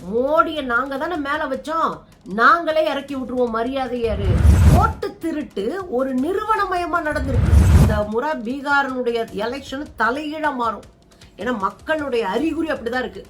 மோடியை நாங்க தானே மேல வச்சோம், நாங்களே இறக்கி விட்டுருவோம் மரியாதையாரு. ஓட்டு திருட்டு ஒரு நிறுவனமயமா நடந்திருக்கு. இந்த முறை பீகாரினுடைய எலெக்ஷன் தலைகீழ மாறும். ஏன்னா மக்களுடைய அறிகுறி அப்படிதான் இருக்கு.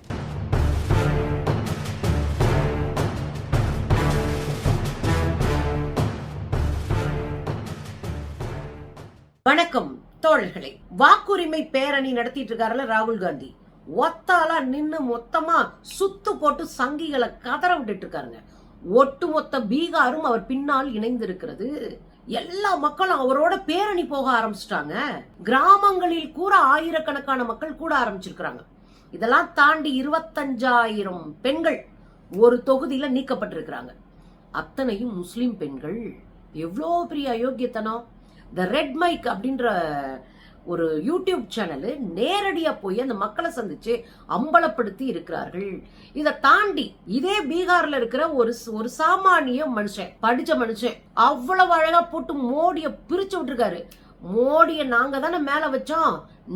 வணக்கம் தோழர்களே. வாக்குரிமை பேரணி நடத்திட்டு இருக்காருல ராகுல் காந்தி, ஒத்தாலா நின்னு மொத்தமா சுத்து போட்டு சங்கிகளை கதற விட்டுட்டு இருக்காருங்க. ஒட்டுமொத்த பீகாரும் அவர் பின்னால் இணைந்து இருக்கிறது. எல்லா மக்களும் அவரோட பேரணி போக ஆரம்பிச்சிட்டாங்க. கிராமங்களில் கூட ஆயிரக்கணக்கான மக்கள் கூட ஆரம்பிச்சிருக்கிறாங்க. இதெல்லாம் தாண்டி 25,000 பெண்கள் ஒரு தொகுதியில நீக்கப்பட்டிருக்கிறாங்க. அத்தனையும் முஸ்லிம் பெண்கள். எவ்வளோ பெரிய அயோக்கியத்தனம். த ரெட் மைக் அப்படின்ற ஒரு யூடியூப் சேனல் நேரடியா போய் அந்த மக்களை சந்திச்சு அம்பலப்படுத்தி இருக்கிறார்கள். இதை தாண்டி இதே பீகார்ல இருக்கிற ஒரு சாமானிய மனுஷன், படிச்ச மனுஷன், அவ்வளவு அழகா போட்டு மோடிய பிரிச்சு விட்டுருக்காரு. மோடிய நாங்க தானே மேல வச்சோம்,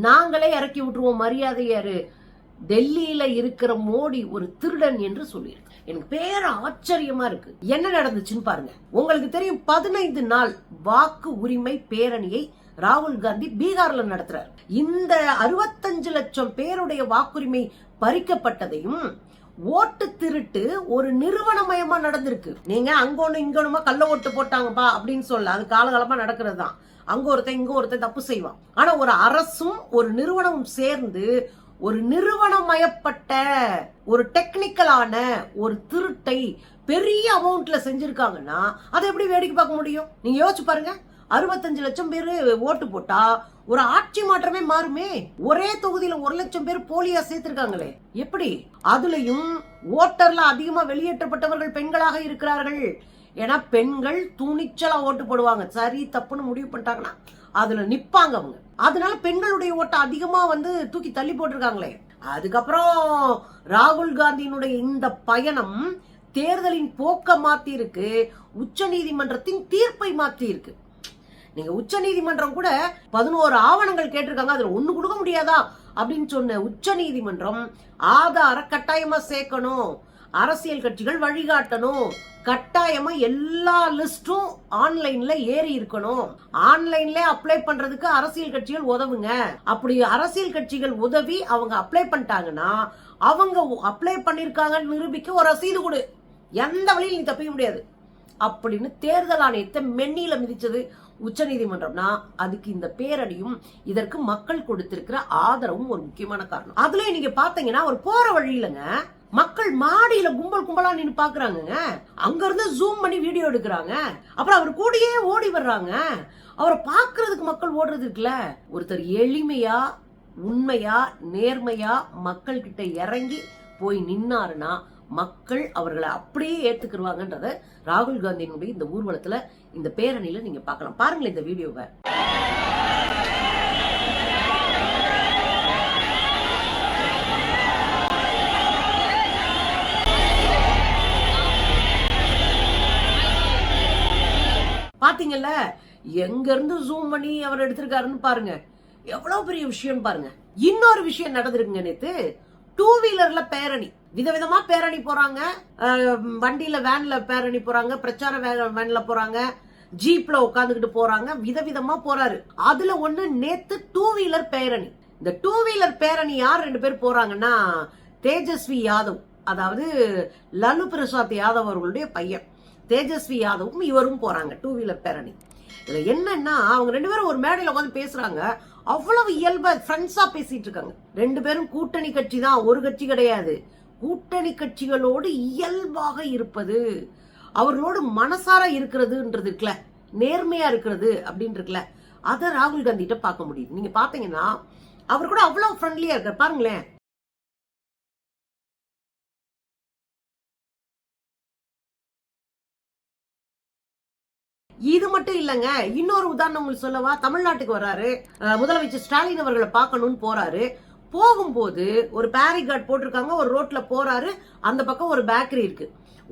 நாங்களே இறக்கி விட்டுருவோம் மரியாதையாரு. டெல்லியில இருக்கிற மோடி ஒரு திருடன் என்று சொல்லியிருக்கு. எனக்கு பேர ஆச்சரியமா இருக்கு. என்ன நடந்துச்சுன்னு பாருங்க. உங்களுக்கு தெரியும், 15 நாள் வாக்கு உரிமை பேரணியை ராகுல் காந்தி பீகார்ல நடத்துறாரு. இந்த 65 லட்சம் பேருடைய வாக்குரிமை பறிக்கப்பட்டதையும் ஓட்டு திருட்டு ஒரு நிறுவனமயமா நடந்திருக்கு. நீங்க அங்கொன்னு இங்கொன்னுமா கள்ள ஓட்டு போட்டாங்கப்பா அப்படின்னு சொல்ல, அது காலகாலமா நடக்கிறது தான். அங்க ஒருத்தன் இங்க ஒருத்தன் தப்பு செய்வான். ஆனா ஒரு அரசும் ஒரு நிறுவனமும் சேர்ந்து ஒரு நிறுவனமயப்பட்ட ஒரு டெக்னிக்கலான ஒரு திருட்டை பெரிய அமௌண்ட்ல செஞ்சிருக்காங்கன்னா அதை எப்படி வேடிக்கை பார்க்க முடியும்? நீங்க யோசிச்சு பாருங்க. 65 லட்சம் பேரு ஓட்டு போட்டா ஒரு ஆட்சி மாற்றமே மாறுமே. ஒரே தொகுதியில 1 லட்சம் பேர் போலியா சேர்த்திருக்காங்களே, எப்படி? அதுலயும் ஓட்டர்ல அதிகமா வெளியேற்றப்பட்டவர்கள் பெண்களாக இருக்கிறார்கள். ஏன்னா பெண்கள் துணிச்சலா ஓட்டு போடுவாங்க. சரி தப்புன்னு முடிவு பண்ணிட்டாங்கன்னா அதுல நிப்பாங்க அவங்க. அதனால பெண்களுடைய ஓட்ட அதிகமா தூக்கி தள்ளி போட்டிருக்காங்களே. அதுக்கப்புறம் ராகுல் காந்தியினுடைய இந்த பயணம் தேர்தலின் போக்க மாத்தி இருக்கு. உச்ச நீதிமன்றத்தின் தீர்ப்பை மாத்தி இருக்கு. நீங்க உச்ச நீதிமன்றம் கூட 11 ஆவணங்கள் கேட்டிருக்காங்க, அதுல ஒண்ணு கொடுக்க முடியாதா அப்படின்னு சொன்ன உச்ச நீதிமன்றம் ஆதார கட்டாயமா சேர்க்கணும், அரசியல் கட்சிகள் வழிகாட்டணும், கட்டாயமா எல்லா லிஸ்டும் ஆன்லைன்ல ஏறி இருக்கணும், ஆன்லைன்ல அப்ளை பண்றதுக்கு அரசியல் கட்சிகள் உதவுங்க. அப்படி அரசியல் கட்சிகள் உதவி அவங்க அப்ளை பண்ணிட்டாங்கன்னா அவங்க அப்ளை பண்ணிருக்காங்கன்னு நிரூபிக்க ஒரு ரசீது கொடு, எந்த வழியில் நீ தப்பிக்க முடியாது அப்படின்னு தேர்தல் ஆணையத்தை மென்னில மிதிச்சது உச்ச நீதிமன்றம்னா அதுக்கு இந்த பேரணியும் இதற்கு மக்கள் கொடுத்திருக்கிற ஆதரவும் ஒரு முக்கியமான காரணம். அதுல நீங்க பாத்தீங்கன்னா ஒரு போற வழியிலங்க மக்கள் மாடியில கும்பல் கும்பலா நின்னு பாக்குறாங்க. அங்க இருந்து ஜூம் பண்ணி வீடியோ எடுக்கிறாங்க. அப்புறம் அவர் கூடயே ஓடி வர்றாங்க. அவரை பாக்குறதுக்கு மக்கள் ஓடுறது இருக்குல்ல. ஒருத்தர் எளிமையா உண்மையா நேர்மையா மக்கள் கிட்ட இறங்கி போய் நின்னாருன்னா மக்கள் அவர்களை அப்படியே ஏத்துக்குருவாங்கன்றத ராகுல் காந்தியினுடைய இந்த ஊர்வலத்துல இந்த பேரணியில நீங்க பார்க்கலாம். பாருங்களேன் இந்த வீடியோவை. பாத்தீங்கல்ல, எங்க இருந்து ஜூம் பண்ணி அவர் எடுத்திருக்காருன்னு பாருங்க. எவ்வளவு பெரிய விஷயம் பாருங்க. இன்னொரு விஷயம் நடந்திருக்குங்க நேத்து. 2 வீலர்ல பேரணி, விதவிதமா பேரணி போறாங்க. வண்டியில வேன்ல பேரணி போறாங்க, பிரச்சார வேன்ல போறாங்க, ஜீப்ல உட்காந்துக்கிட்டு போறாங்க, விதவிதமா போறாரு. அதுல ஒண்ணு நேத்து 2 வீலர் பேரணி. இந்த 2 வீலர் பேரணி யார் 2 பேர் போறாங்கன்னா தேஜஸ்வி யாதவ், அதாவது லலு பிரசாத் யாதவ் அவர்களுடைய பையன் தேஜஸ்வி யாதவும் இவரும் போறாங்க 2 வீலர் பேரணி. இதுல என்னன்னா அவங்க 2 பேரும் ஒரு மேடையில உட்காந்து பேசுறாங்க. அவ்வளவு இயல்பா ஃப்ரெண்ட்ஸா பேசிட்டு இருக்காங்க. 2 பேரும் கூட்டணி கட்சி தான், ஒரு கட்சி கிடையாது. கூட்டணி கட்சிகளோடு இயல்பாக இருப்பது, அவர்களோடு மனசார இருக்கிறதுன்றது இருக்குல்ல, நேர்மையா இருக்கிறது அப்படின்னு இருக்குல்ல, அதை ராகுல் காந்தி கிட்ட பார்க்க முடியுது. நீங்க பாத்தீங்கன்னா அவர் கூட அவ்வளவு ஃப்ரெண்ட்லியா இருக்காரு பாருங்களேன். இது மட்டும் இல்லங்க, இன்னொரு உதாரணம் உங்களுக்கு சொல்லவா? தமிழ்நாட்டுக்கு வர்றாரு, முதலமைச்சர் ஸ்டாலின் அவர்களை பார்க்கணும்னு போறாரு. போகும்போது ஒரு பேரிகார்ட் போட்டிருக்காங்க, ஒரு ரோட்ல போறாரு, அந்த பக்கம் ஒரு பேக்கரி இருக்கு.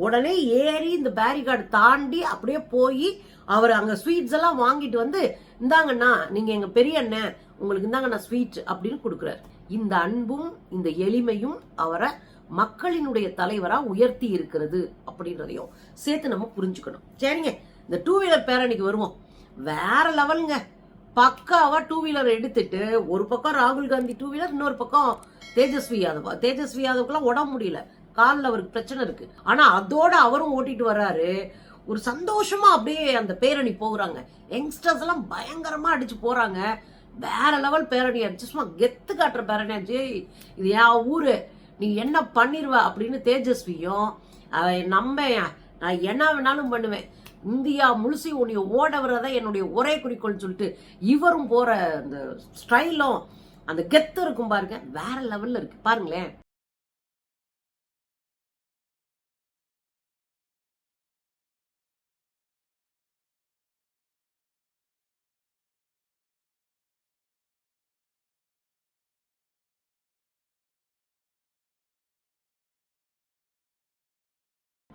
உடனே ஏறி இந்த பேரிகார்டு தாண்டி அப்படியே போய் அவர் அங்க ஸ்வீட்ஸ் எல்லாம் வாங்கிட்டு இந்தாங்கண்ணா, நீங்க எங்க பெரிய அண்ணன், உங்களுக்கு இந்தாங்கண்ணா ஸ்வீட் அப்படின்னு கொடுக்குறாரு. இந்த அன்பும் இந்த எளிமையும் அவரை மக்களினுடைய தலைவரா உயர்த்தி இருக்கிறது அப்படின்றதையும் சேர்த்து நம்ம புரிஞ்சுக்கணும். சரிங்க, இந்த 2 வீலர் பேரணிக்கு வருவோம். வேற லெவலுங்க. பக்காவா 2 வீலர் எடுத்துட்டு ஒரு பக்கம் ராகுல் காந்தி 2 வீலர், இன்னொரு பக்கம் தேஜஸ்வி யாதவ். தேஜஸ்வி யாதவுக்குலாம் உடம்பு முடியல, காலில் அவருக்கு பிரச்சனை இருக்கு. ஆனா அதோட அவரும் ஓட்டிட்டு வர்றாரு. ஒரு சந்தோஷமா அப்படியே அந்த பேரணி போகிறாங்க. யங்ஸ்டர்ஸ் எல்லாம் பயங்கரமா அடிச்சு போறாங்க. வேற லெவல் பேரணி ஆச்சு. சும்மா கெத்து காட்டுற பேரணி ஆச்சு. இது என் ஊரு, நீ என்ன பண்ணிருவ அப்படின்னு தேஜஸ்வியும் நான் என்ன வேணாலும் பண்ணுவேன், இந்தியா முழுசு உன்னைய ஓட வர்றதா என்னுடைய ஒரே குறிக்கோள் சொல்லிட்டு இவரும் போற அந்த ஸ்டைலும் அந்த கெத்து இருக்கும் பாருங்க, வேற லெவல்ல இருக்கு பாருங்களேன்.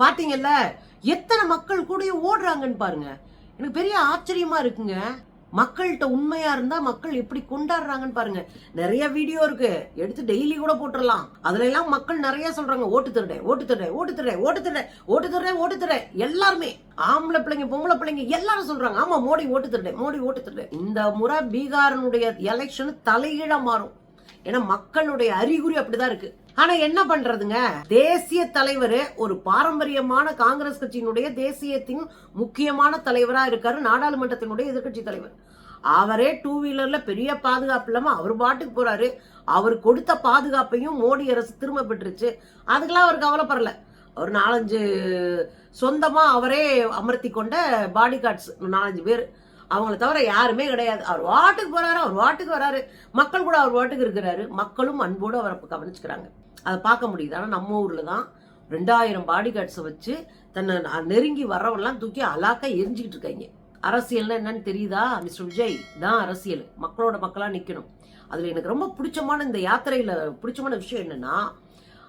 பாத்தீங்கல்ல எத்தனை மக்கள் கூட ஓடுறாங்கன்னு பாருங்க. எனக்கு பெரிய ஆச்சரியமா இருக்குங்க. மக்கள்கிட்ட உண்மையா இருந்தா மக்கள் எப்படி கொண்டாடுறாங்கன்னு பாருங்க. நிறைய வீடியோ இருக்கு, எடுத்து டெய்லி கூட போட்டுடலாம். அதுல எல்லாம் மக்கள் நிறைய சொல்றாங்க, ஓட்டு திருடேன், ஓட்டு திருடேன், ஓட்டு திருடேன், ஓட்டு திருடேன், ஓட்டு திருடேன், ஓட்டு திருடேன். எல்லாருமே ஆம்பளை பிள்ளைங்க பொம்பளை பிள்ளைங்க எல்லாரும் சொல்றாங்க, ஆமா மோடி ஓட்டு திருடேன், மோடி ஓட்டு திருடேன். இந்த முறை பீகாரினுடைய எலெக்ஷன் தலைகீழா மாறும். ஏன்னா மக்களுடைய அறிகுறி அப்படிதான் இருக்கு. ஆனா என்ன பண்றதுங்க, தேசிய தலைவர் ஒரு பாரம்பரியமான காங்கிரஸ் கட்சியினுடைய தேசியத்தின் முக்கியமான தலைவரா இருக்காரு, நாடாளுமன்றத்தினுடைய எதிர்கட்சி தலைவர். அவரே 2 வீலர்ல பெரிய பாதுகாப்பு இல்லாம அவர் பாட்டுக்கு போறாரு. அவர் கொடுத்த பாதுகாப்பையும் மோடி அரசு திரும்ப பெற்றுச்சு. அதுக்கெல்லாம் அவர் கவலைப்படல. ஒரு 4-5 சொந்தமா அவரே அமர்த்தி கொண்ட பாடி கார்ட்ஸ் 4-5 பேர், அவங்களை தவிர யாருமே கிடையாது. அவர் வாட்டுக்கு போறாரு, அவர் வாட்டுக்கு வராரு, மக்கள் கூட அவர் வாட்டுக்கு இருக்கிறாரு. மக்களும் அன்போடு அவரை கவனிச்சுக்கிறாங்க. அதை பார்க்க முடியுது. ஆனா நம்ம ஊர்ல தான் 2000 பாடி கார்ட்ஸை வச்சு தன்னை நெருங்கி வர்றவெல்லாம் தூக்கி அலாக்கா எரிஞ்சுக்கிட்டு இருக்காங்க. அரசியல்னா என்னன்னு தெரியுதா மிஸ்டர் விஜய்? தான் அரசியல், மக்களோட மக்களா நிக்கணும். அதுல எனக்கு ரொம்ப பிடிச்சமான இந்த யாத்திரையில பிடிச்சமான விஷயம் என்னன்னா,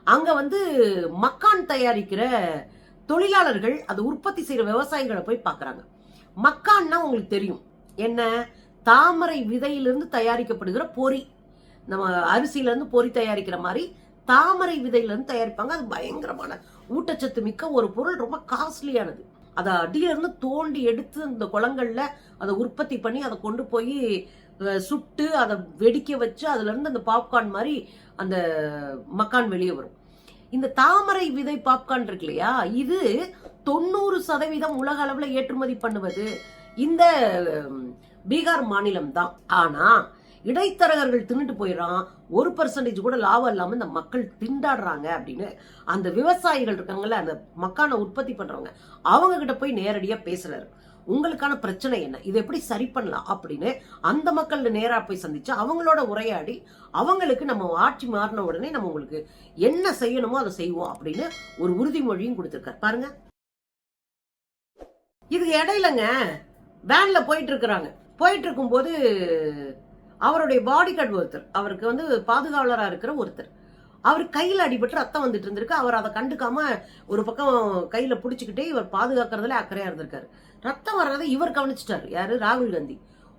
அங்க மக்கான் தயாரிக்கிற தொழிலாளர்கள் அதை உற்பத்தி செய்யற விவசாயிகளை போய் பாக்குறாங்க. மக்கான்னா உங்களுக்கு தெரியும் என்ன, தாமரை விதையிலிருந்து தயாரிக்கப்படுகிற பொறி. நம்ம அரிசியில இருந்து பொறி தயாரிக்கிற மாதிரி தாமரை விதையில இருந்து தயாரிப்பாங்க. அது பயங்கரமான ஊட்டச்சத்து மிக்க ஒரு பொருள், ரொம்ப காஸ்ட்லியானது. அதை அடியில இருந்து தோண்டி எடுத்து இந்த குளங்கள்ல அதை உற்பத்தி பண்ணி அதை கொண்டு போய் சுட்டு அதை வெடிக்க வச்சு அதுல இருந்து அந்த பாப்கார்ன் மாதிரி அந்த மக்கான் வெளியே வரும். இந்த தாமரை விதை பாப்கார்ன் இருக்கு இல்லையா, இது 90% உலக அளவுல ஏற்றுமதி பண்ணுவது இந்த பீகார் மாநிலம் தான். ஆனா இடைத்தரகர்கள் தின்னுட்டு போயிடறான். 1% கூட லாபம் இல்லாம இந்த மக்கள் திண்டாடுறாங்க அப்படின்னு அந்த விவசாயிகள் இருக்காங்கல்ல, அந்த மக்கான உற்பத்தி பண்றவங்க, அவங்க கிட்ட போய் நேரடியா பேசுறாரு. உங்களுக்கான பிரச்சனை என்ன, இதை எப்படி சரி பண்ணலாம் அப்படின்னு அந்த மக்கள் நேரா போய் சந்திச்சு அவங்களோட உரையாடி அவங்களுக்கு நம்ம ஆட்சி மாறின உடனே நம்ம உங்களுக்கு என்ன செய்யணுமோ அதை செய்வோம் அப்படின்னு ஒரு உறுதிமொழியும் கொடுத்திருக்காரு பாருங்க. இதுக்கு இடையிலங்க வேன்ல போயிட்டு இருக்கிறாங்க. போயிட்டு இருக்கும் போது அவருடைய பாடி கார்டு ஒருத்தர், அவருக்கு பாதுகாவலரா இருக்கிற ஒருத்தர், அவர் கையில அடிபட்டு ரத்தம் வந்துட்டு இருந்திருக்கு. அவர் அதை கண்டுக்காம ஒரு பக்கம் கையில புடிச்சுக்கிட்டே இவர் பாதுகாக்கிறதுல அக்கறையா இருந்திருக்காரு. ரத்தம் வர்றதை இவர் கவனிச்சிட்டாரு. யாரு? ராகுல் காந்தி.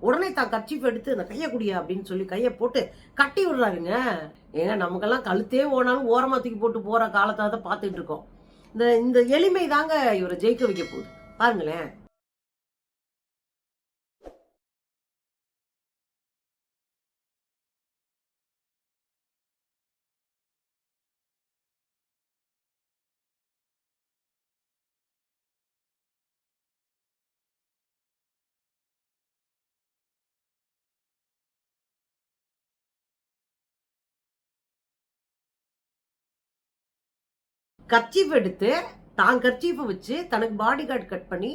உடனே தான் கர்ச்சீஃப் எடுத்து அந்த கையை குடியா அப்படின்னு சொல்லி கையை போட்டு கட்டி விடுறாருங்க. ஏங்க நமக்கெல்லாம் கழுத்தே ஓனாலும் ஓரமா தூக்கி போட்டு போற காலத்தை தான் பார்த்துட்டு இருக்கோம். இந்த எளிமை தாங்க இவரை ஜெயிக்க வைக்க போகுது பாருங்களேன். கர்ச்சீஃப் எடுத்து தான் கர்ச்சீஃபை வச்சு தனக்கு பாடி கார்டு கட் பண்ணி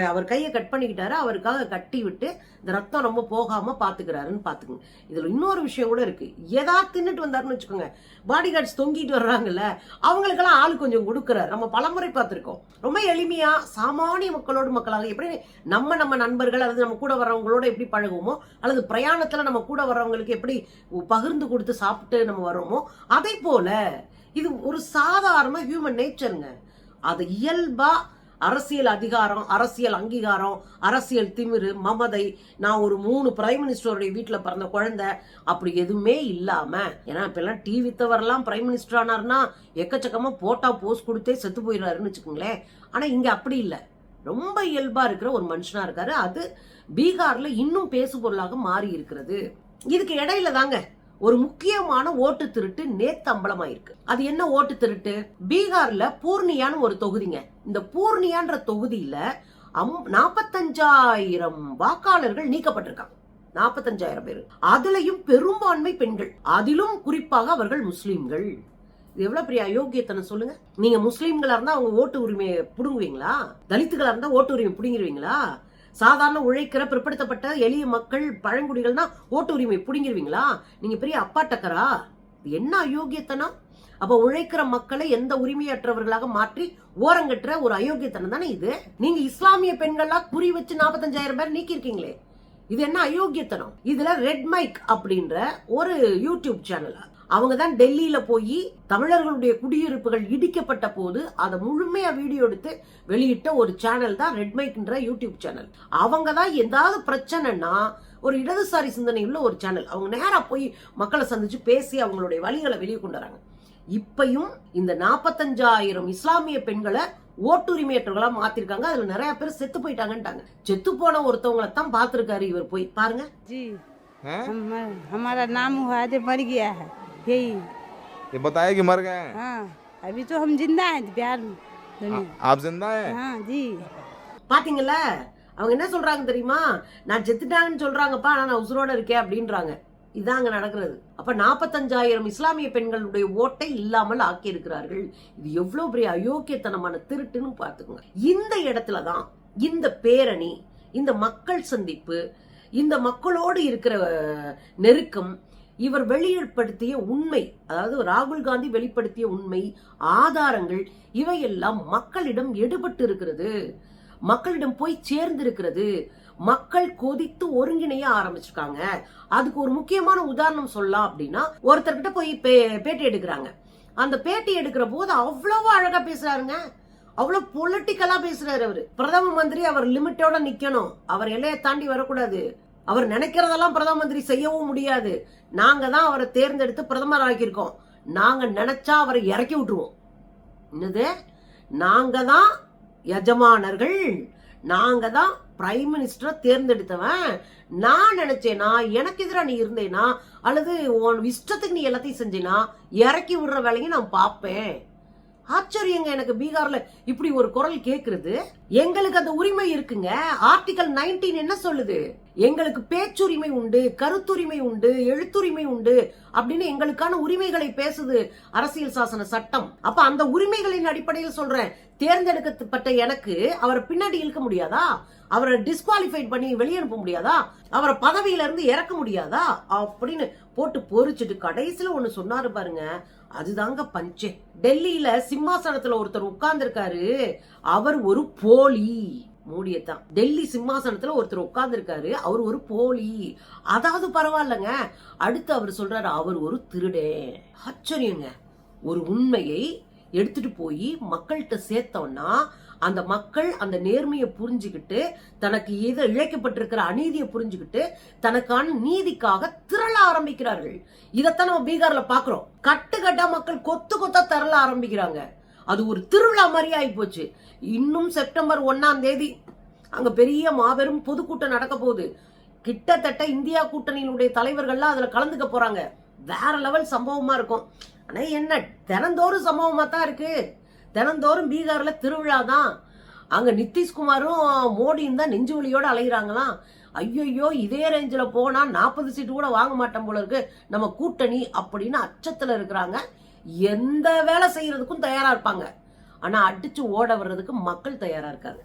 அவர் கையை கட் பண்ணிக்கிட்டாரு. அவருக்காக கட்டி விட்டு இந்த ரத்தம் ரொம்ப போகாம பாத்துக்கிறாருன்னு பாத்துக்கோங்க. இதுல இன்னொரு விஷயம் கூட இருக்கு. ஏதாவது தின்னுட்டு வந்தாருன்னு வச்சுக்கோங்க, பாடி கார்ட்ஸ் தொங்கிட்டு வர்றாங்கல்ல, அவங்களுக்கெல்லாம் ஆளு கொஞ்சம் கொடுக்குறாரு. நம்ம பலமுறை பார்த்திருக்கோம். ரொம்ப எளிமையா சாமானிய மக்களோடு மக்களாக எப்படி நம்ம நண்பர்கள் அல்லது நம்ம கூட வர்றவங்களோட எப்படி பழகுவோமோ, அல்லது பிரயாணத்துல நம்ம கூட வர்றவங்களுக்கு எப்படி பகிர்ந்து கொடுத்து சாப்பிட்டு நம்ம வர்றோமோ, அதே போல இது ஒரு சாதாரண ஹியூமன் நேச்சருங்க. அது இயல்பா அரசியல் அதிகாரம், அரசியல் அங்கீகாரம், அரசியல் திமிரு, மமதை, நான் ஒரு 3 பிரைம் மினிஸ்டருடைய வீட்டுல பிறந்த குழந்தை, அப்படி எதுவுமே இல்லாம, ஏன்னா இப்ப எல்லாம் டிவி தவறெல்லாம் பிரைம் மினிஸ்டர் ஆனார்னா எக்கச்சக்கமா போட்டா போஸ்ட் கொடுத்தே செத்து போயிடுறாருன்னு வச்சுக்கோங்களேன். ஆனா இங்க அப்படி இல்லை, ரொம்ப இயல்பா இருக்கிற ஒரு மனுஷனா இருக்காரு. அது பீகார்ல இன்னும் பேசு பொருளாக மாறி இருக்கிறது. இதுக்கு இடையில தாங்க ஒரு முக்கியமான ஓட்டு திருட்டு நேத்து அம்பலமாயிருக்கு. அது என்ன ஓட்டு திருட்டு? பீகார்ல பூர்ணியான்னு ஒரு தொகுதிங்க. இந்த பூர்ணியான்ற தொகுதியில 45,000 வாக்காளர்கள் நீக்கப்பட்டிருக்காங்க. 45,000 பேர். அதுலயும் பெரும்பான்மை பெண்கள், அதிலும் குறிப்பாக அவர்கள் முஸ்லிம்கள். இது எவ்வளவு பெரிய அயோக்கியத்தனம் சொல்லுங்க. நீங்க முஸ்லிம்களா இருந்தா அவங்க ஓட்டு உரிமையை புடுங்குவீங்களா? தலித்துகளா இருந்தா ஓட்டு உரிமை புடுங்கிடுவீங்களா? சாதாரண உழைக்கிற பிற்படுத்தப்பட்ட எளிய மக்கள், பழங்குடிகள்னா ஓட்டு உரிமை புடுங்கிடுவீங்களா? நீங்க பெரிய அப்பாட்டக்கரா? என்ன அயோக்கியத்தனம்? அப்ப உழைக்கிற மக்களை எந்த உரிமையற்றவர்களாக மாற்றி ஓரங்கட்டுற ஒரு அயோக்கியத்தனம் தானே இது. நீங்க இஸ்லாமிய பெண்கள்லாம் குறி வச்சு 45,000 பேர் நீக்கி இருக்கீங்களே, இது என்ன அயோக்கியத்தனம்? இதுல ரெட் மைக் அப்படின்ற ஒரு யூடியூப் சேனல், அவங்க தான் டெல்லியில போய் தமிழர்களுடைய குடியிருப்புகள் இடிக்கப்பட்ட போது அதை முழுமையா வீடியோ எடுத்து வெளியிட்ட ஒரு சேனல் தான் ரெட் மைக்ன்ற யூடியூப் சேனல். அவங்க தான் ஏதாவது பிரச்சனைனா ஒரு இடதுசாரி சிந்தனை உள்ள ஒரு சேனல். அவங்க நேரா போய் மக்களை சந்திச்சு பேசி அவங்களுடைய வழிகளை வெளியே கொண்டு வராங்க. இப்பயும் இந்த 45,000 இஸ்லாமிய பெண்களை ஓட்டுரிமையற்றவர்களா மாத்திருக்காங்க. அதுல நிறைய பேர் செத்து போயிட்டாங்கன்ட்டாங்க. செத்து போன ஒருத்தவங்களை தான் பாத்துருக்காரு இவர். போய் பாருங்க. हमारा नाम हुआ है मर गया है, यही ये बताया कि मर गए हैं। हाँ, अभी तो हम जिंदा हैं बिहार में। आप जिंदा हैं? हाँ जी। பாத்தீங்கல்ல, அவங்க என்ன சொல்றாங்க தெரியுமா? நான் செத்துட்டாங்கன்னு சொல்றாங்கப்பா, நான் உசுரோட இருக்கேன் அப்படின்றாங்க. இதாங்க நடக்கிறது. அப்ப 45,000 இஸ்லாமிய பெண்களுடைய ஓட்டை இல்லாமல் ஆக்கி இருக்கிறார்கள். இது எவ்வளவு பெரிய அயோக்கியத்தனமான திருட்டுன்னு பாத்துக்கோங்க. இந்த இடத்துலதான் இந்த பேரணி, இந்த மக்கள் சந்திப்பு, இந்த மக்களோடு இருக்கிற நெருக்கம், இவர் வெளிப்படுத்திய உண்மை, அதாவது ராகுல் காந்தி வெளிப்படுத்திய உண்மை, ஆதாரங்கள், இவையெல்லாம் மக்களிடம் எடுபட்டு இருக்கிறது, மக்களிடம் போய் சேர்ந்திருக்கிறது. மக்கள் கொதித்து ஒருங்கிணைய ஆரம்பிச்சிருக்காங்க. அதுக்கு ஒரு முக்கியமான உதாரணம் சொல்லலாம் அப்படின்னா, ஒருத்தர்கிட்ட போய் பேட்டி எடுக்கிறாங்க. அந்த பேட்டி எடுக்கிற போது அவ்வளவு அழகா பேசுறாருங்க, அவ்வளவு பொலிட்டிக்கலா பேசுறாரு அவரு. பிரதம மந்திரி அவர் லிமிட்டோட நிக்கணும், அவர் எல்லையை தாண்டி வரக்கூடாது, அவர் நினைக்கிறதெல்லாம் பிரதம மந்திரி செய்யவும் முடியாது, நாங்க தான் அவரை தேர்ந்தெடுத்து பிரதமர் ஆக்கியிருக்கோம், நாங்க நினைச்சா அவரை இறக்கி விட்டுருவோம். என்னது? நாங்க தான் எஜமானர்கள், நாங்க தான் பிரைம் மினிஸ்டரை தேர்ந்தெடுத்தவன், நான் நினைச்சேனா, எனக்கு எதிராக நீ இருந்தேனா, அல்லது உன் இஷ்டத்துக்கு நீ எல்லாத்தையும் செஞ்சேனா, இறக்கி விடுற வேலையை நான் பார்ப்பேன். ஆச்சரியங்க எனக்கு பீகார்ல இப்படி ஒரு குரல் கேக்குறது. எங்களுக்கு அந்த உரிமை இருக்குங்க. ஆர்டிகல் 19 என்ன சொல்லுது? எங்களுக்கு பேச்சுரிமை உண்டு, கருத்துரிமை உண்டு, எழுத்துரிமை உண்டு அப்படின்னு எங்களுக்கான உரிமைகளை பேசுது அரசியல் சாசன சட்டம். அப்ப அந்த உரிமைகளின் அடிப்படையில் சொல்றேன், தேர்ந்தெடுக்கப்பட்ட எனக்கு அவரை பின்னாடி இழுக்க முடியாதா? அவரை டிஸ்குவாலிஃபைட் பண்ணி வெளியே அனுப்ப முடியாதா? அவரை பதவியில இருந்து இறக்க முடியாதா? அப்படின்னு போட்டு பொறிச்சிட்டு கடைசியில ஒண்ணு சொன்னாரு பாருங்க, அதுதாங்க பஞ்சே. டெல்லியில சிம்மாசனத்துல ஒருத்தர் உட்கார்ந்து இருக்காரு, அவர் ஒரு போலி. மூடியத்தான். டெல்லி சிம்மாசனத்துல ஒருத்தர் உட்கார்ந்து இருக்காரு, அவர் ஒரு போலி. அதாவது பரவாயில்லங்க, அடுத்து அவர் சொல்றாரு அவர் ஒரு திருடே. ஆச்சரியங்க. ஒரு உண்மையை எடுத்துட்டு போய் மக்கள்கிட்ட சேர்த்தோம்னா அந்த மக்கள் அந்த நேர்மையை புரிஞ்சுக்கிட்டு, தனக்கு ஏதோ இழைக்கப்பட்டிருக்கிற அநீதியை புரிஞ்சுக்கிட்டு தனக்கான நீதிக்காக திரள ஆரம்பிக்கிறார்கள். இதத்தான் நம்ம பீகார்ல பாக்குறோம். கட்டுக்கட்டா மக்கள் கொத்து கொத்தா திரள ஆரம்பிக்கிறாங்க. அது ஒரு திருவிழா மாதிரி ஆகி போச்சு. இன்னும் செப்டம்பர் 1ஆம் தேதி அங்க பெரிய மாபெரும் பொதுக்கூட்டம் நடக்க போகுது. கிட்டத்தட்ட இந்தியா கூட்டணியினுடைய தலைவர்கள்லாம் அதுல கலந்துக்க போறாங்க. வேற லெவல் சம்பவமா இருக்கும். ஆனா என்ன, தினந்தோறும் சம்பவமா தான் இருக்கு. தினந்தோறும் பீகார்ல திருவிழா தான். அங்க நிதிஷ்குமாரும் மோடியும் தான் நெஞ்சு வலியோட அலைகிறாங்களாம். ஐயோ, இதே ரேஞ்சில் போனா 40 சீட்டு கூட வாங்க மாட்டோம் போல இருக்கு நம்ம கூட்டணி அப்படின்னு அச்சத்துல இருக்கிறாங்க. எந்த வேலை செய்யறதுக்கும் தயாரா இருப்பாங்க. ஆனா அடிச்சு ஓட வர்றதுக்கு மக்கள் தயாரா இருக்காங்க.